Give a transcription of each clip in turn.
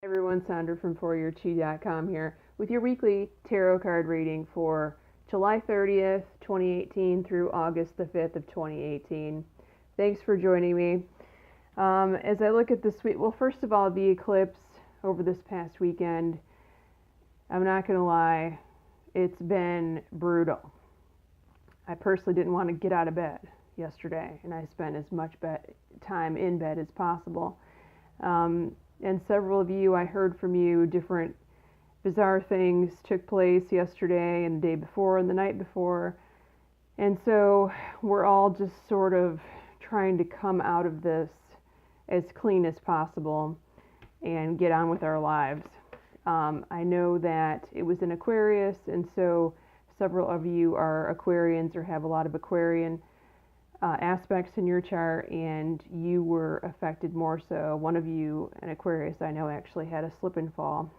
Everyone, Sandra from ForYourChi.com here with your weekly tarot card reading for July 30th, 2018 through August the 5th of 2018. Thanks for joining me. As I look at this week, well, first of all, the eclipse over this past weekend, I'm not going to lie, it's been brutal. I personally didn't want to get out of bed yesterday, and I spent as much time in bed as possible. And several of you, I heard from you, different bizarre things took place yesterday and the day before and the night before. And so we're all just sort of trying to come out of this as clean as possible and get on with our lives. I know that it was in Aquarius, and so several of you are Aquarians or have a lot of Aquarian aspects in your chart, and you were affected more so. One of you, an Aquarius I know, actually had a slip and fall.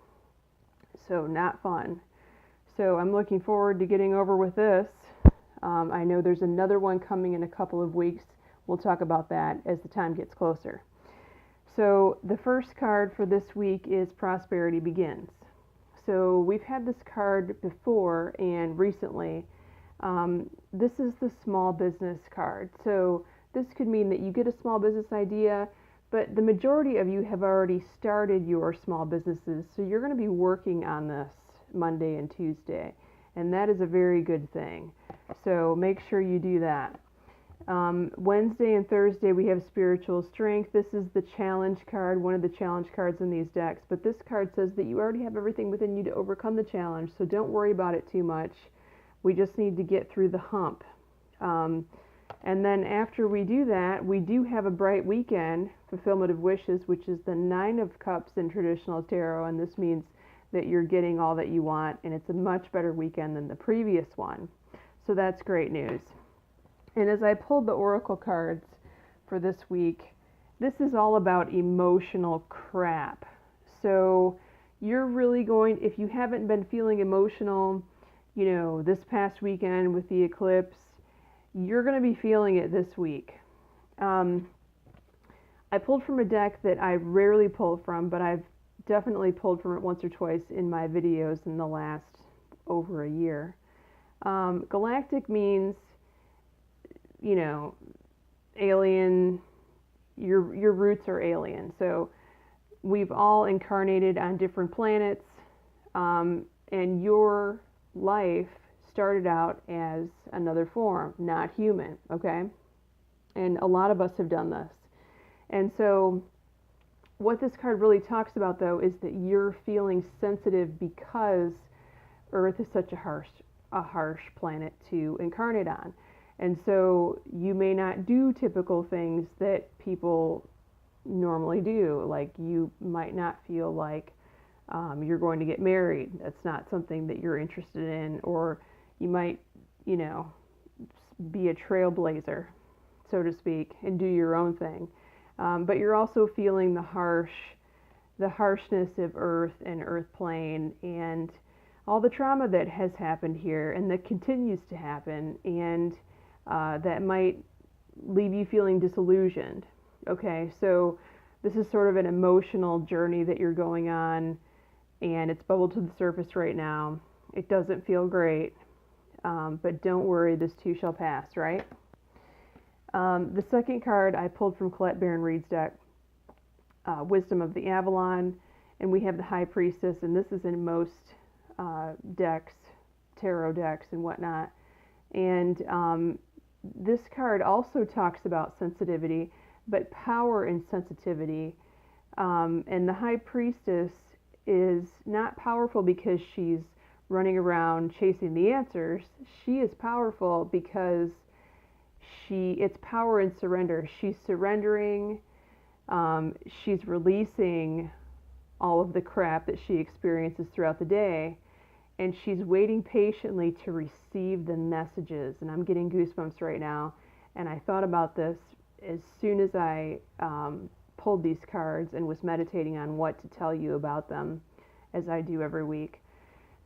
So not fun. So I'm looking forward to getting over with this. I know there's another one coming in a couple of weeks. We'll talk about that as the time gets closer. So the first card for this week is Prosperity Begins. So we've had this card before and recently. This is the small business card. So this could mean that you get a small business idea, but the majority of you have already started your small businesses. So you're going to be working on this Monday and Tuesday, and that is a very good thing. So make sure you do that. Wednesday and Thursday we have Spiritual Strength. This is the challenge card, one of the challenge cards in these decks. But this card says that you already have everything within you to overcome the challenge, so don't worry about it too much. We just need to get through the hump. And then after we do that, we do have a bright weekend, Fulfillment of Wishes, which is the Nine of Cups in traditional tarot. And this means that you're getting all that you want, and it's a much better weekend than the previous one. So that's great news. And as I pulled the oracle cards for this week, this is all about emotional crap. So you're really going, if you haven't been feeling emotional, this past weekend with the eclipse, you're going to be feeling it this week. I pulled from a deck that I rarely pull from, but I've definitely pulled from it once or twice in my videos in the last over a year. Galactic means, alien, your roots are alien. So we've all incarnated on different planets, and your life started out as another form, not human, okay? And a lot of us have done this. And so what this card really talks about, though, is that you're feeling sensitive because Earth is such a harsh planet to incarnate on. And so you may not do typical things that people normally do. Like you might not feel like you're going to get married. That's not something that you're interested in. Or you might, be a trailblazer, so to speak, and do your own thing. But you're also feeling the harshness of Earth and Earth plane and all the trauma that has happened here and that continues to happen, and that might leave you feeling disillusioned. Okay, so this is sort of an emotional journey that you're going on, and it's bubbled to the surface right now. It doesn't feel great, but don't worry, this too shall pass, right? The second card I pulled from Colette Baron-Reid's deck, Wisdom of the Avalon, and we have the High Priestess, and this is in most decks, tarot decks and whatnot. And this card also talks about sensitivity, but power and sensitivity. And the High Priestess is not powerful because she's running around chasing the answers. She is powerful because it's power and surrender. She's surrendering. She's releasing all of the crap that she experiences throughout the day, and she's waiting patiently to receive the messages. And I'm getting goosebumps right now. And I thought about this as soon as I pulled these cards and was meditating on what to tell you about them, as I do every week.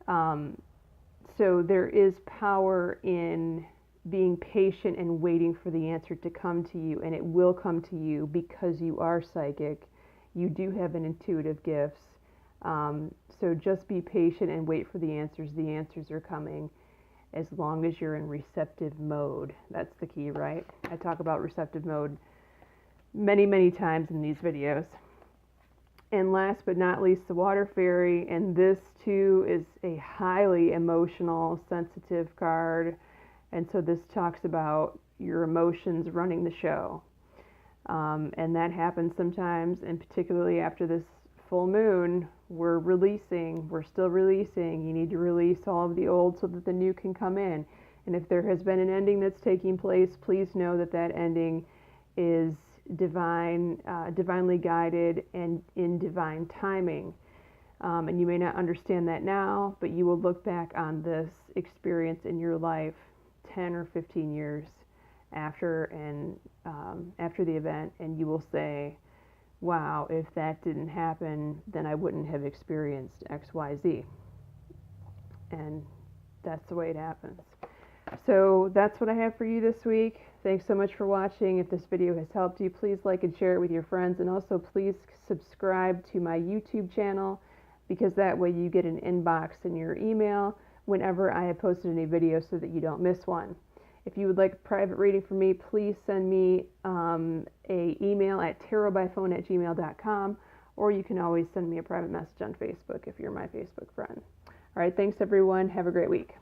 So there is power in being patient and waiting for the answer to come to you, and it will come to you because you are psychic. You do have an intuitive gifts, So just be patient and wait for the answers. The answers are coming as long as you're in receptive mode. That's the key, right? I talk about receptive mode many, many times in these videos. And last but not least, the water fairy. And this too is a highly emotional, sensitive card. And so this talks about your emotions running the show. And that happens sometimes, and particularly after this full moon, we're still releasing. You need to release all of the old so that the new can come in. And if there has been an ending that's taking place, please know that that ending is divine, divinely guided and in divine timing. And you may not understand that now, but you will look back on this experience in your life 10 or 15 years after the event, and you will say, wow, if that didn't happen, then I wouldn't have experienced XYZ. And that's the way it happens. So that's what I have for you this week. Thanks so much for watching. If this video has helped you, please like and share it with your friends, and also please subscribe to my YouTube channel, because that way you get an inbox in your email whenever I have posted any videos so that you don't miss one. If you would like a private reading from me, please send me an email at tarotbyphone@gmail.com, or you can always send me a private message on Facebook if you're my Facebook friend. All right, thanks everyone. Have a great week.